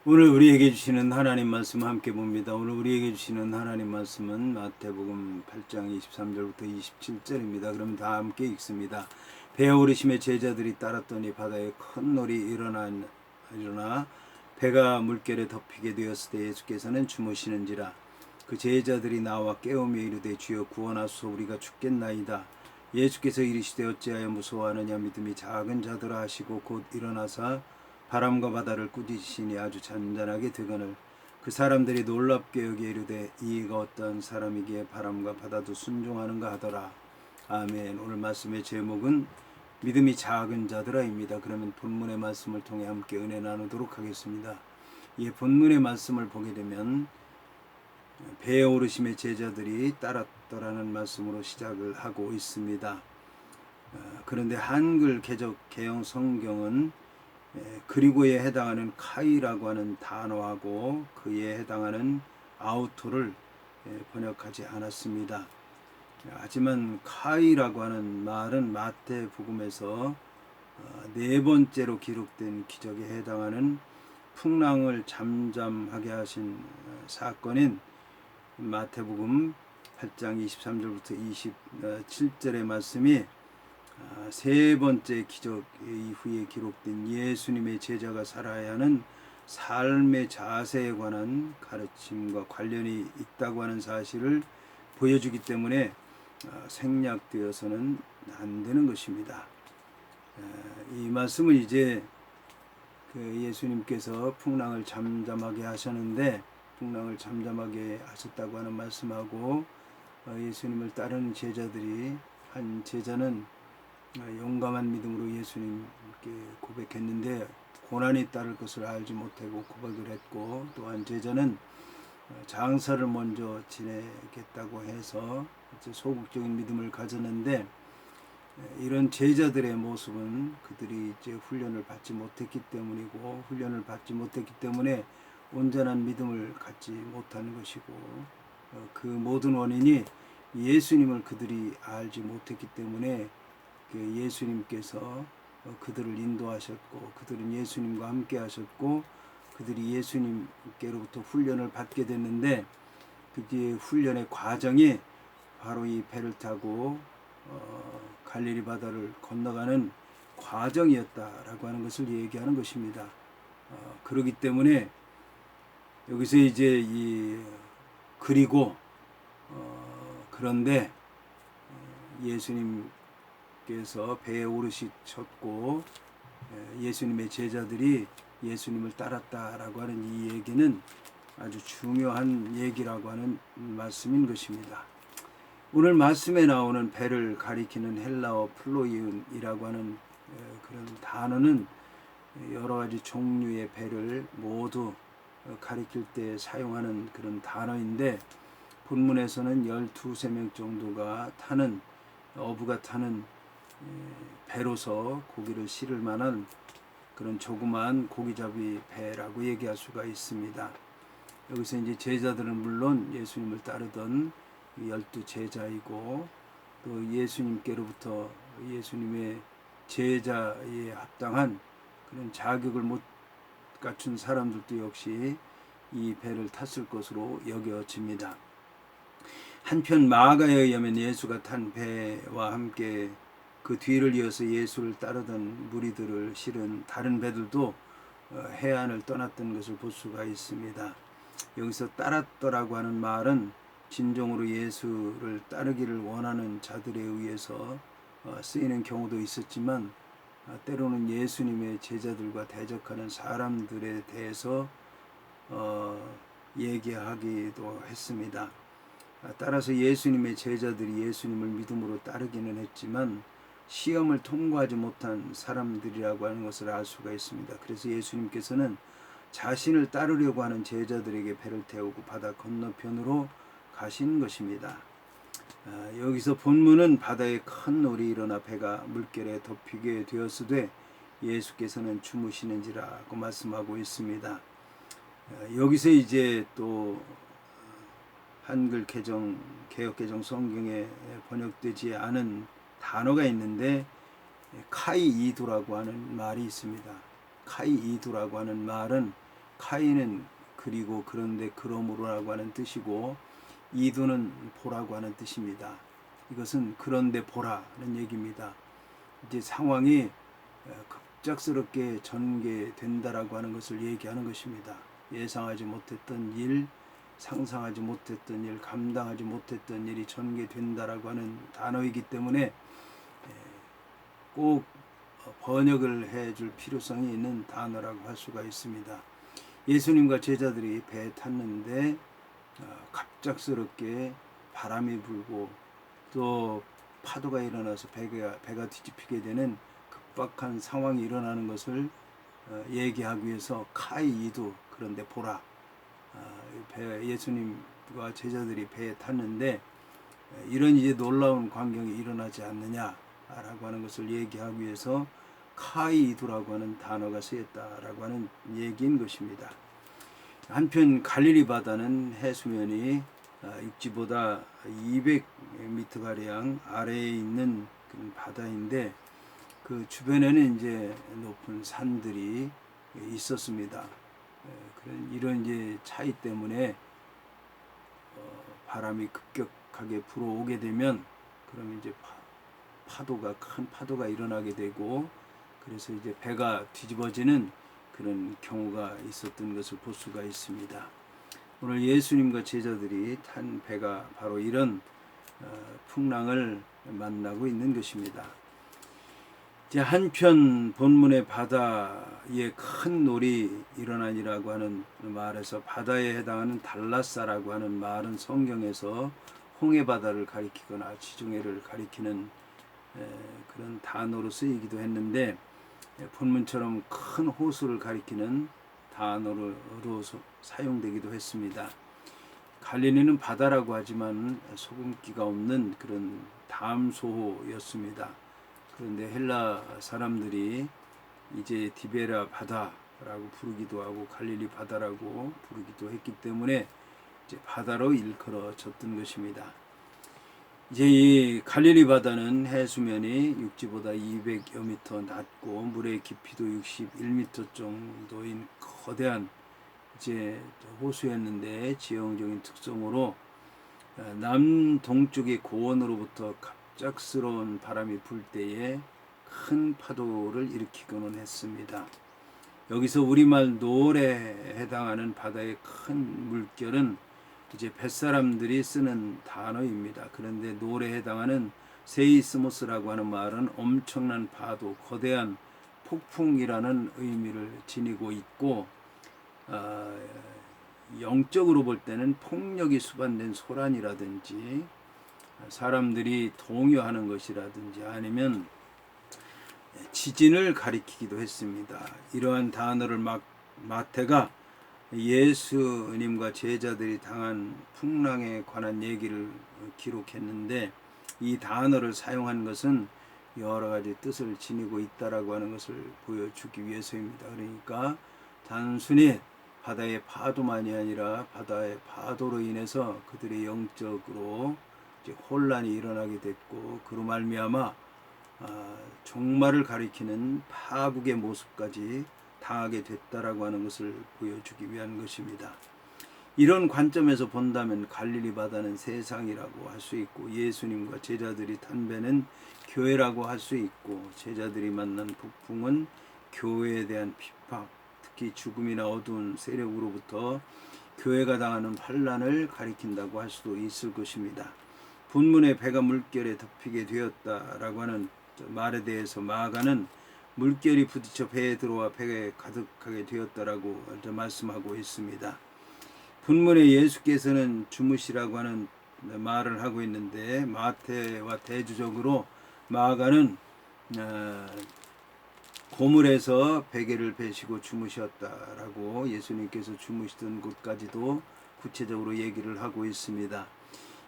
오늘 우리에게 주시는 하나님 말씀 함께 봅니다. 오늘 우리에게 주시는 하나님 말씀은 마태복음 8장 23절부터 27절입니다. 그럼 다 함께 읽습니다. 배에 오르심에 제자들이 따랐더니 바다에 큰 놀이 일어나 배가 물결에 덮이게 되었을 때 예수께서는 주무시는지라. 그 제자들이 나와 깨우며 이르되 주여 구원하소서 우리가 죽겠나이다. 예수께서 이르시되 어찌하여 무서워하느냐 믿음이 작은 자들아 하시고 곧 일어나사 바람과 바다를 꾸짖으시니 아주 잔잔하게 되거늘 그 사람들이 놀랍게 여겨 이르되 이가 어떤 사람이기에 바람과 바다도 순종하는가 하더라. 아멘. 오늘 말씀의 제목은 믿음이 작은 자들아입니다. 그러면 본문의 말씀을 통해 함께 은혜 나누도록 하겠습니다. 이 본문의 말씀을 보게 되면 배에 오르심의 제자들이 따랐더라는 말씀으로 시작을 하고 있습니다. 그런데 한글 개정 성경은 그리고에 해당하는 카이라고 하는 단어하고 그에 해당하는 아우토를 번역하지 않았습니다. 하지만 카이라고 하는 말은 마태복음에서 네 번째로 기록된 기적에 해당하는 풍랑을 잠잠하게 하신 사건인 마태복음 8장 23절부터 27절의 말씀이 세 번째 기적 이후에 기록된 예수님의 제자가 살아야 하는 삶의 자세에 관한 가르침과 관련이 있다고 하는 사실을 보여주기 때문에 생략되어서는 안 되는 것입니다. 이 말씀은 이제 예수님께서 풍랑을 잠잠하게 하셨는데 풍랑을 잠잠하게 하셨다고 하는 말씀하고 예수님을 따르는 제자들이 한 제자는 용감한 믿음으로 예수님께 고백했는데 고난이 따를 것을 알지 못하고 고백을 했고 또한 제자는 장사를 먼저 지내겠다고 해서 소극적인 믿음을 가졌는데 이런 제자들의 모습은 그들이 이제 훈련을 받지 못했기 때문이고 훈련을 받지 못했기 때문에 온전한 믿음을 갖지 못하는 것이고 그 모든 원인이 예수님을 그들이 알지 못했기 때문에 예수님께서 그들을 인도하셨고 그들은 예수님과 함께 하셨고 그들이 예수님께로부터 훈련을 받게 됐는데 그 훈련의 과정이 바로 이 배를 타고 갈릴리 바다를 건너가는 과정이었다라고 하는 것을 얘기하는 것입니다. 그렇기 때문에 여기서 이제 그리고 그런데 예수님께서 배에 오르셨고 예수님의 제자들이 예수님을 따랐다라고 하는 이 얘기는 아주 중요한 얘기라고 하는 말씀인 것입니다. 오늘 말씀에 나오는 배를 가리키는 헬라어 플로이운이라고 하는 그런 단어는 여러 가지 종류의 배를 모두 가리킬 때 사용하는 그런 단어인데 본문에서는 12명 정도가 타는 어부가 타는 배로서 고기를 실을 만한 그런 조그마한 고기잡이 배라고 얘기할 수가 있습니다. 여기서 이제 제자들은 물론 예수님을 따르던 12 제자이고 또 예수님께로부터 예수님의 제자에 합당한 그런 자격을 못 갖춘 사람들도 역시 이 배를 탔을 것으로 여겨집니다. 한편 마가에 의하면 예수가 탄 배와 함께 그 뒤를 이어서 예수를 따르던 무리들을 실은 다른 배들도 해안을 떠났던 것을 볼 수가 있습니다. 여기서 따랐더라고 하는 말은 진정으로 예수를 따르기를 원하는 자들에 의해서 쓰이는 경우도 있었지만 때로는 예수님의 제자들과 대적하는 사람들에 대해서 얘기하기도 했습니다. 따라서 예수님의 제자들이 예수님을 믿음으로 따르기는 했지만 시험을 통과하지 못한 사람들이라고 하는 것을 알 수가 있습니다. 그래서 예수님께서는 자신을 따르려고 하는 제자들에게 배를 태우고 바다 건너편으로 가신 것입니다. 여기서 본문은 바다에 큰 놀이 일어나 배가 물결에 덮이게 되었으되 예수께서는 주무시는지라고 말씀하고 있습니다. 여기서 이제 또 한글 개역 개정 성경에 번역되지 않은 단어가 있는데 카이이두라고 하는 말이 있습니다. 카이이두라고 하는 말은 카이는 그리고 그런데 그러므로라고 하는 뜻이고 이두는 보라고 하는 뜻입니다. 이것은 그런데 보라는 얘기입니다. 이제 상황이 급작스럽게 전개된다라고 하는 것을 얘기하는 것입니다. 예상하지 못했던 일, 상상하지 못했던 일, 감당하지 못했던 일이 전개된다라고 하는 단어이기 때문에 꼭 번역을 해줄 필요성이 있는 단어라고 할 수가 있습니다. 예수님과 제자들이 배에 탔는데 갑작스럽게 바람이 불고 또 파도가 일어나서 배가 뒤집히게 되는 급박한 상황이 일어나는 것을 얘기하기 위해서 카이이두 그런데 보라, 예수님과 제자들이 배에 탔는데 이런 이제 놀라운 광경이 일어나지 않느냐라고 하는 것을 얘기하기 위해서 카이이두라고 하는 단어가 쓰였다라고 하는 얘기인 것입니다. 한편 갈릴리 바다는 해수면이 육지보다 200m 가량 아래에 있는 그런 바다인데 그 주변에는 이제 높은 산들이 있었습니다. 이런 이제 차이 때문에 바람이 급격하게 불어오게 되면 그러면 이제 큰 파도가 일어나게 되고 그래서 이제 배가 뒤집어지는 그런 경우가 있었던 것을 볼 수가 있습니다. 오늘 예수님과 제자들이 탄 배가 바로 이런 풍랑을 만나고 있는 것입니다. 이제 한편 본문의 바다에 큰 놀이 일어나니라고 하는 말에서 바다에 해당하는 달라사라고 하는 말은 성경에서 홍해 바다를 가리키거나 지중해를 가리키는 그런 단어로 쓰이기도 했는데 본문처럼 큰 호수를 가리키는 단어로 사용되기도 했습니다. 갈릴리는 바다라고 하지만 소금기가 없는 그런 담소호였습니다. 그런데 헬라 사람들이 이제 디베라 바다라고 부르기도 하고 갈릴리 바다라고 부르기도 했기 때문에 이제 바다로 일컬어졌던 것입니다. 이제 이 갈릴리 바다는 해수면이 육지보다 200여 미터 낮고 물의 깊이도 61미터 정도인 거대한 이제 호수였는데 지형적인 특성으로 남동쪽의 고원으로부터 갑작스러운 바람이 불 때에 큰 파도를 일으키고는 했습니다. 여기서 우리말 노래에 해당하는 바다의 큰 물결은 이제 뱃사람들이 쓰는 단어입니다. 그런데 노래에 해당하는 세이스모스라고 하는 말은 엄청난 파도, 거대한 폭풍이라는 의미를 지니고 있고 영적으로 볼 때는 폭력이 수반된 소란이라든지 사람들이 동요하는 것이라든지 아니면 지진을 가리키기도 했습니다. 이러한 단어를 마태가 예수님과 제자들이 당한 풍랑에 관한 얘기를 기록했는데 이 단어를 사용한 것은 여러 가지 뜻을 지니고 있다라고 하는 것을 보여주기 위해서입니다. 그러니까 단순히 바다의 파도만이 아니라 바다의 파도로 인해서 그들의 영적으로 이제 혼란이 일어나게 됐고 그로 말미암아 종말을 가리키는 파국의 모습까지 당하게 됐다라고 하는 것을 보여주기 위한 것입니다. 이런 관점에서 본다면 갈릴리 바다는 세상이라고 할 수 있고 예수님과 제자들이 탄 배는 교회라고 할 수 있고 제자들이 만난 폭풍은 교회에 대한 핍박, 특히 죽음이나 어두운 세력으로부터 교회가 당하는 환난을 가리킨다고 할 수도 있을 것입니다. 본문의 배가 물결에 덮이게 되었다라고 하는 말에 대해서 마가는 물결이 부딪혀 배에 들어와 배에 가득하게 되었다라고 말씀하고 있습니다. 본문에 예수께서는 주무시라고 하는 말을 하고 있는데 마태와 대조적으로 마가는 고물에서 베개를 베시고 주무셨다라고 예수님께서 주무시던 곳까지도 구체적으로 얘기를 하고 있습니다.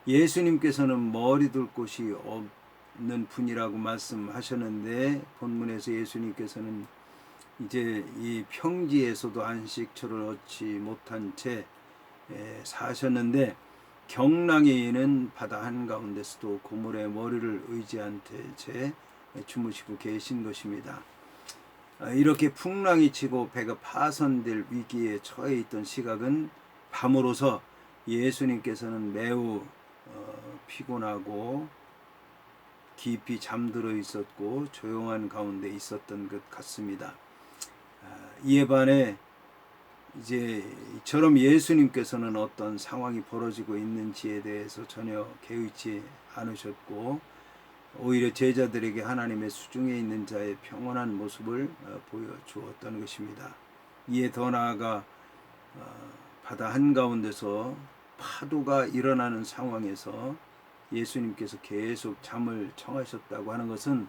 예수님께서는 머리 둘 곳이 없는 분이라고 말씀하셨는데 본문에서 예수님께서는 이제 이 평지에서도 안식처를 얻지 못한 채 사셨는데 경랑에 있는 바다 한가운데서도 고물에 머리를 의지한 채 주무시고 계신 것입니다. 이렇게 풍랑이 치고 배가 파손될 위기에 처해 있던 시각은 밤으로서 예수님께서는 매우 피곤하고 깊이 잠들어 있었고 조용한 가운데 있었던 것 같습니다. 이에 반해 이제 이처럼 예수님께서는 어떤 상황이 벌어지고 있는지에 대해서 전혀 개의치 않으셨고 오히려 제자들에게 하나님의 수중에 있는 자의 평온한 모습을 보여주었던 것입니다. 이에 더 나아가 바다 한가운데서 파도가 일어나는 상황에서 예수님께서 계속 잠을 청하셨다고 하는 것은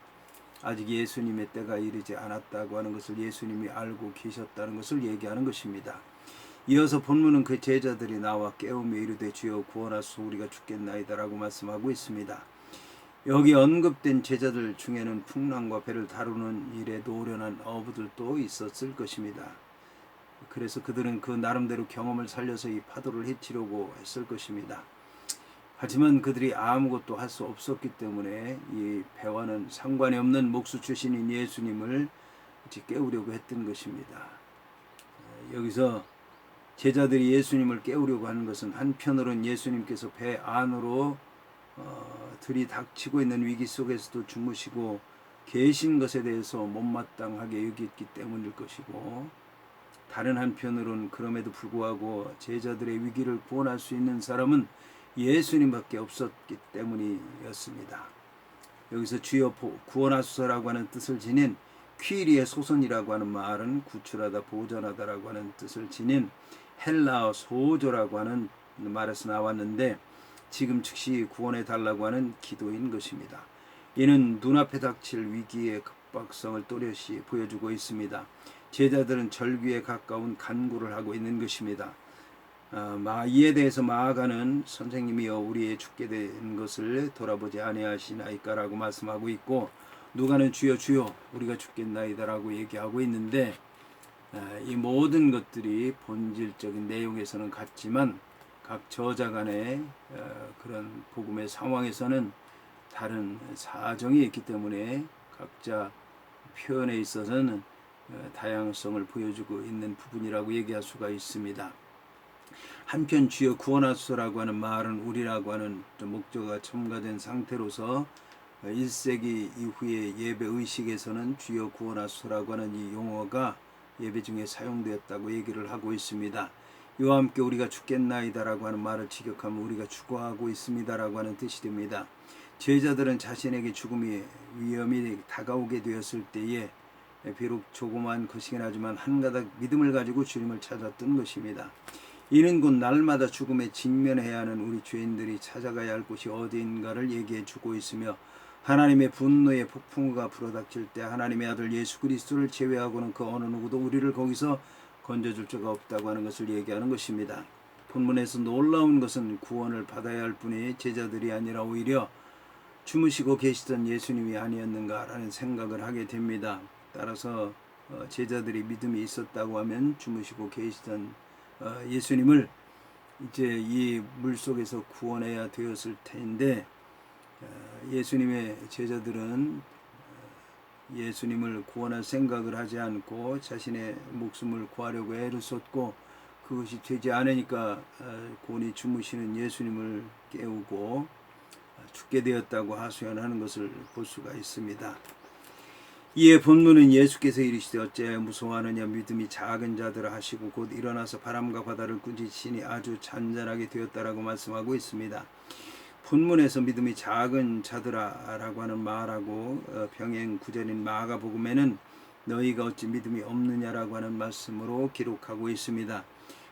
아직 예수님의 때가 이르지 않았다고 하는 것을 예수님이 알고 계셨다는 것을 얘기하는 것입니다. 이어서 본문은 그 제자들이 나와 깨우며 이르되 주여 구원하소서 우리가 죽겠나이다 라고 말씀하고 있습니다. 여기 언급된 제자들 중에는 풍랑과 배를 다루는 일에 노련한 어부들도 있었을 것입니다. 그래서 그들은 그 나름대로 경험을 살려서 이 파도를 해치려고 했을 것입니다. 하지만 그들이 아무것도 할 수 없었기 때문에 이 배와는 상관이 없는 목수 출신인 예수님을 깨우려고 했던 것입니다. 여기서 제자들이 예수님을 깨우려고 하는 것은 한편으로는 예수님께서 배 안으로 들이닥치고 있는 위기 속에서도 주무시고 계신 것에 대해서 못마땅하게 여겼기 때문일 것이고, 다른 한편으로는 그럼에도 불구하고 제자들의 위기를 구원할 수 있는 사람은 예수님밖에 없었기 때문이었습니다. 여기서 주여 구원하소서라고 하는 뜻을 지닌 퀴리의 소선이라고 하는 말은 구출하다 보전하다라고 하는 뜻을 지닌 헬라어 소조라고 하는 말에서 나왔는데 지금 즉시 구원해 달라고 하는 기도인 것입니다. 이는 눈앞에 닥칠 위기의 급박성을 또렷이 보여주고 있습니다. 제자들은 절규에 가까운 간구를 하고 있는 것입니다. 이에 대해서 마가는 선생님이여 우리의 죽게 된 것을 돌아보지 아니하시나이까라고 말씀하고 있고, 누가는 주여 주여 우리가 죽겠나이다라고 얘기하고 있는데, 이 모든 것들이 본질적인 내용에서는 같지만 각 저자 간의 그런 복음의 상황에서는 다른 사정이 있기 때문에 각자 표현에 있어서는 다양성을 보여주고 있는 부분이라고 얘기할 수가 있습니다. 한편 주여 구원하소서라고 하는 말은 우리라고 하는 목적어가 첨가된 상태로서 1세기 이후의 예배 의식에서는 주여 구원하소서라고 하는 이 용어가 예배 중에 사용되었다고 얘기를 하고 있습니다. 이와 함께 우리가 죽겠나이다라고 하는 말을 직역하면 우리가 죽어가고 있습니다라고 하는 뜻이 됩니다. 제자들은 자신에게 죽음의 위험이 다가오게 되었을 때에 비록 조그마한 것이긴 하지만 한가닥 믿음을 가지고 주님을 찾았던 것입니다. 이는 곧 날마다 죽음에 직면해야 하는 우리 죄인들이 찾아가야 할 곳이 어디인가를 얘기해 주고 있으며, 하나님의 분노의 폭풍우가 불어닥칠 때 하나님의 아들 예수 그리스도를 제외하고는 그 어느 누구도 우리를 거기서 건져줄 자가 없다고 하는 것을 얘기하는 것입니다. 본문에서 놀라운 것은 구원을 받아야 할 분이 제자들이 아니라 오히려 주무시고 계시던 예수님이 아니었는가라는 생각을 하게 됩니다. 따라서 제자들이 믿음이 있었다고 하면 주무시고 계시던 예수님을 이제 이 물속에서 구원해야 되었을 텐데, 예수님의 제자들은 예수님을 구원할 생각을 하지 않고 자신의 목숨을 구하려고 애를 쏟고 그것이 되지 않으니까 곤히 주무시는 예수님을 깨우고 죽게 되었다고 하소연하는 것을 볼 수가 있습니다. 이에 본문은 예수께서 이르시되 어찌하여 무서워하느냐 믿음이 작은 자들아 하시고 곧 일어나서 바람과 바다를 꾸짖으시니 아주 잔잔하게 되었다라고 말씀하고 있습니다. 본문에서 믿음이 작은 자들아 라고 하는 말하고 병행 구절인 마가복음에는 너희가 어찌 믿음이 없느냐라고 하는 말씀으로 기록하고 있습니다.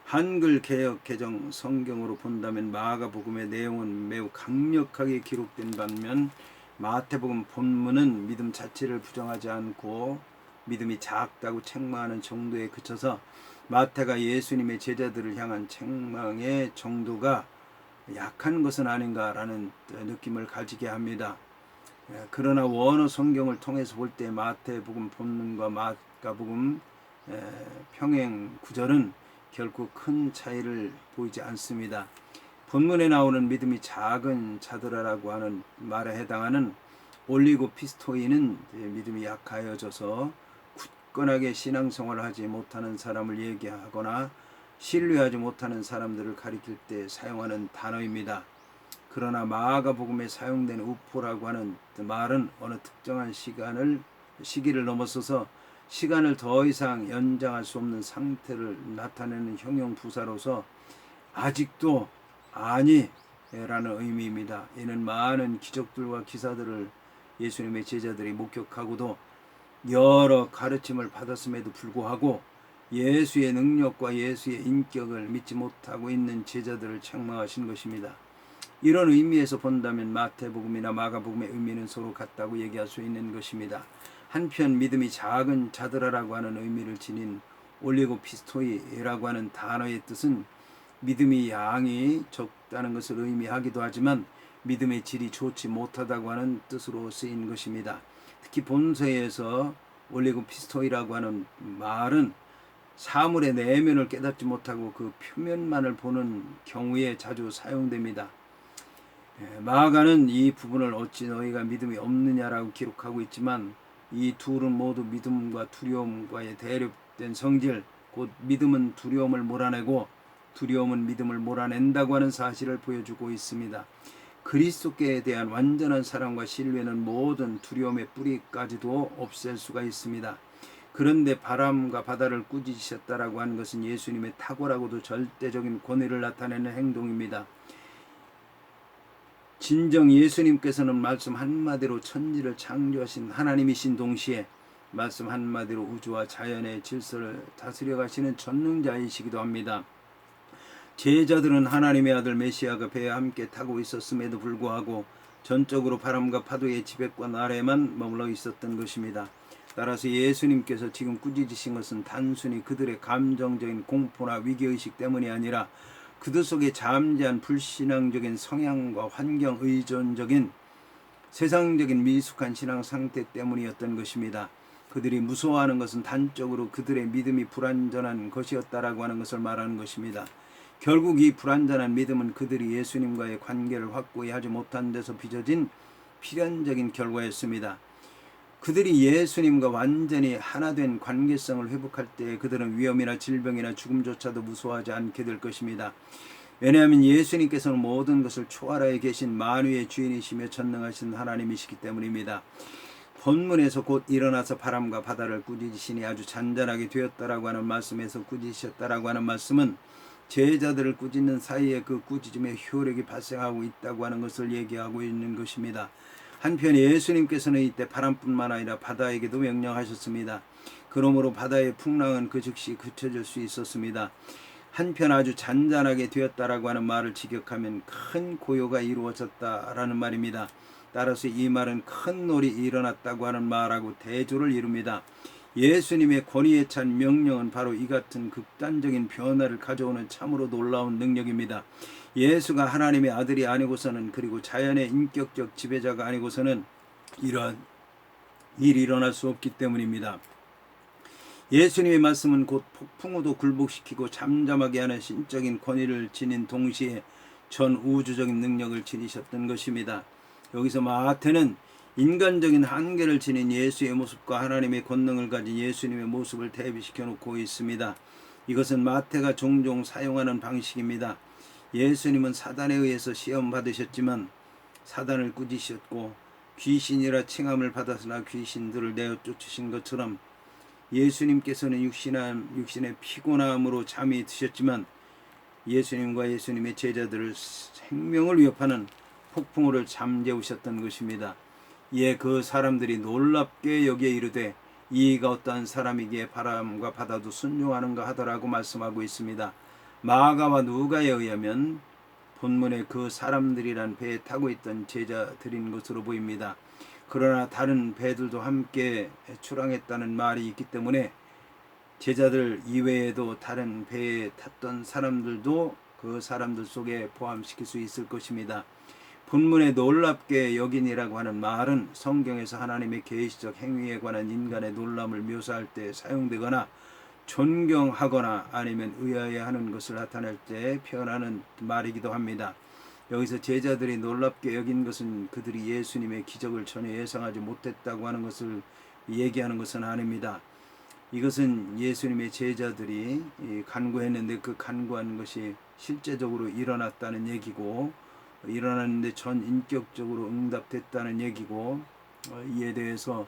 한글 개역 개정 성경으로 본다면 마가복음의 내용은 매우 강력하게 기록된 반면 마태복음 본문은 믿음 자체를 부정하지 않고 믿음이 작다고 책망하는 정도에 그쳐서 마태가 예수님의 제자들을 향한 책망의 정도가 약한 것은 아닌가라는 느낌을 가지게 합니다. 그러나 원어 성경을 통해서 볼 때 마태복음 본문과 마가복음 평행 구절은 결코 큰 차이를 보이지 않습니다. 본문에 나오는 믿음이 작은 자들아라고 하는 말에 해당하는 올리고피스토이는 믿음이 약하여져서 굳건하게 신앙생활을 하지 못하는 사람을 얘기하거나 신뢰하지 못하는 사람들을 가리킬 때 사용하는 단어입니다. 그러나 마가복음에 사용된 우포라고 하는 말은 어느 특정한 시기를 넘어서서 시간을 더 이상 연장할 수 없는 상태를 나타내는 형용 부사로서 아직도 아니라는 의미입니다. 이는 많은 기적들과 기사들을 예수님의 제자들이 목격하고도 여러 가르침을 받았음에도 불구하고 예수의 능력과 예수의 인격을 믿지 못하고 있는 제자들을 책망하신 것입니다. 이런 의미에서 본다면 마태복음이나 마가복음의 의미는 서로 같다고 얘기할 수 있는 것입니다. 한편 믿음이 작은 자들아라고 하는 의미를 지닌 올리고피스토이라고 하는 단어의 뜻은 믿음이 양이 적다는 것을 의미하기도 하지만 믿음의 질이 좋지 못하다고 하는 뜻으로 쓰인 것입니다. 특히 본서에서 올리고피스토이라고 하는 말은 사물의 내면을 깨닫지 못하고 그 표면만을 보는 경우에 자주 사용됩니다. 마가는 이 부분을 어찌 너희가 믿음이 없느냐라고 기록하고 있지만 이 둘은 모두 믿음과 두려움과의 대립된 성질, 곧 믿음은 두려움을 몰아내고 두려움은 믿음을 몰아낸다고 하는 사실을 보여주고 있습니다. 그리스도께 대한 완전한 사랑과 신뢰는 모든 두려움의 뿌리까지도 없앨 수가 있습니다. 그런데 바람과 바다를 꾸짖으셨다라고 하는 것은 예수님의 탁월하고도 절대적인 권위를 나타내는 행동입니다. 진정 예수님께서는 말씀 한마디로 천지를 창조하신 하나님이신 동시에 말씀 한마디로 우주와 자연의 질서를 다스려 가시는 전능자이시기도 합니다. 제자들은 하나님의 아들 메시아가 배에 함께 타고 있었음에도 불구하고 전적으로 바람과 파도의 지배권 아래만 머물러 있었던 것입니다. 따라서 예수님께서 지금 꾸짖으신 것은 단순히 그들의 감정적인 공포나 위기의식 때문이 아니라 그들 속에 잠재한 불신앙적인 성향과 환경 의존적인 세상적인 미숙한 신앙 상태 때문이었던 것입니다. 그들이 무서워하는 것은 단적으로 그들의 믿음이 불완전한 것이었다라고 하는 것을 말하는 것입니다. 결국 이 불완전한 믿음은 그들이 예수님과의 관계를 확고히 하지 못한 데서 빚어진 필연적인 결과였습니다. 그들이 예수님과 완전히 하나된 관계성을 회복할 때 그들은 위험이나 질병이나 죽음조차도 무서워하지 않게 될 것입니다. 왜냐하면 예수님께서는 모든 것을 초월하에 계신 만유의 주인이시며 전능하신 하나님이시기 때문입니다. 본문에서 곧 일어나서 바람과 바다를 꾸짖으시니 아주 잔잔하게 되었다라고 하는 말씀에서 꾸짖으셨다라고 하는 말씀은 제자들을 꾸짖는 사이에 그 꾸짖음의 효력이 발생하고 있다고 하는 것을 얘기하고 있는 것입니다. 한편 예수님께서는 이때 바람뿐만 아니라 바다에게도 명령하셨습니다. 그러므로 바다의 풍랑은 그 즉시 그쳐질 수 있었습니다. 한편 아주 잔잔하게 되었다라고 하는 말을 직역하면 큰 고요가 이루어졌다라는 말입니다. 따라서 이 말은 큰 놀이 일어났다고 하는 말하고 대조를 이룹니다. 예수님의 권위에 찬 명령은 바로 이 같은 극단적인 변화를 가져오는 참으로 놀라운 능력입니다. 예수가 하나님의 아들이 아니고서는, 그리고 자연의 인격적 지배자가 아니고서는 이런 일이 일어날 수 없기 때문입니다. 예수님의 말씀은 곧 폭풍우도 굴복시키고 잠잠하게 하는 신적인 권위를 지닌 동시에 전 우주적인 능력을 지니셨던 것입니다. 여기서 마태는 인간적인 한계를 지닌 예수의 모습과 하나님의 권능을 가진 예수님의 모습을 대비시켜 놓고 있습니다. 이것은 마태가 종종 사용하는 방식입니다. 예수님은 사단에 의해서 시험 받으셨지만 사단을 꾸짖으셨고 귀신이라 칭함을 받았으나 귀신들을 내어 쫓으신 것처럼 예수님께서는 육신의 피곤함으로 잠이 드셨지만 예수님과 예수님의 제자들을 생명을 위협하는 폭풍우를 잠재우셨던 것입니다. 이에 그 사람들이 놀랍게 여기에 이르되 이가 어떠한 사람이기에 바람과 바다도 순종하는가 하더라고 말씀하고 있습니다. 마가와 누가에 의하면 본문에 그 사람들이란 배에 타고 있던 제자들인 것으로 보입니다. 그러나 다른 배들도 함께 출항했다는 말이 있기 때문에 제자들 이외에도 다른 배에 탔던 사람들도 그 사람들 속에 포함시킬 수 있을 것입니다. 본문에 놀랍게 여긴이라고 하는 말은 성경에서 하나님의 계시적 행위에 관한 인간의 놀람을 묘사할 때 사용되거나 존경하거나 아니면 의아해하는 것을 나타낼 때 표현하는 말이기도 합니다. 여기서 제자들이 놀랍게 여긴 것은 그들이 예수님의 기적을 전혀 예상하지 못했다고 하는 것을 얘기하는 것은 아닙니다. 이것은 예수님의 제자들이 간구했는데 그 간구한 것이 실제적으로 일어났다는 얘기고, 일어났는데 전인격적으로 응답됐다는 얘기고, 이에 대해서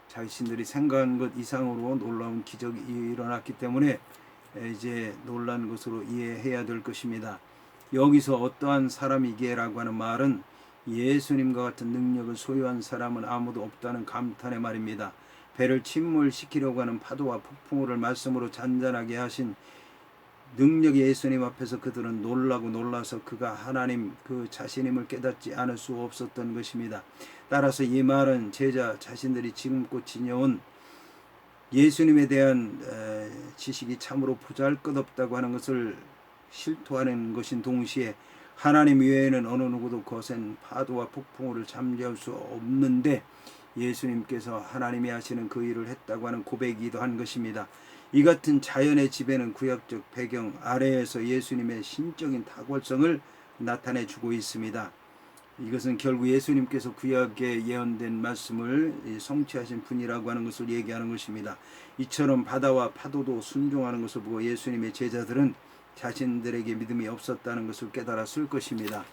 자신들이 생각한 것 이상으로 놀라운 기적이 일어났기 때문에 이제 놀란 것으로 이해해야 될 것입니다. 여기서 어떠한 사람이게라고 하는 말은 예수님과 같은 능력을 소유한 사람은 아무도 없다는 감탄의 말입니다. 배를 침몰시키려고 하는 파도와 폭풍우를 말씀으로 잔잔하게 하신 능력의 예수님 앞에서 그들은 놀라서 그가 하나님 그 자신임을 깨닫지 않을 수 없었던 것입니다. 따라서 이 말은 제자 자신들이 지금껏 지녀온 예수님에 대한 지식이 참으로 보잘것없다고 하는 것을 실토하는 것인 동시에 하나님 외에는 어느 누구도 거센 파도와 폭풍우를 잠재울 수 없는데 예수님께서 하나님이 하시는 그 일을 했다고 하는 고백이기도 한 것입니다. 이 같은 자연의 지배는 구약적 배경 아래에서 예수님의 신적인 탁월성을 나타내 주고 있습니다. 이것은 결국 예수님께서 구약에 예언된 말씀을 성취하신 분이라고 하는 것을 얘기하는 것입니다. 이처럼 바다와 파도도 순종하는 것을 보고 예수님의 제자들은 자신들에게 믿음이 없었다는 것을 깨달았을 것입니다.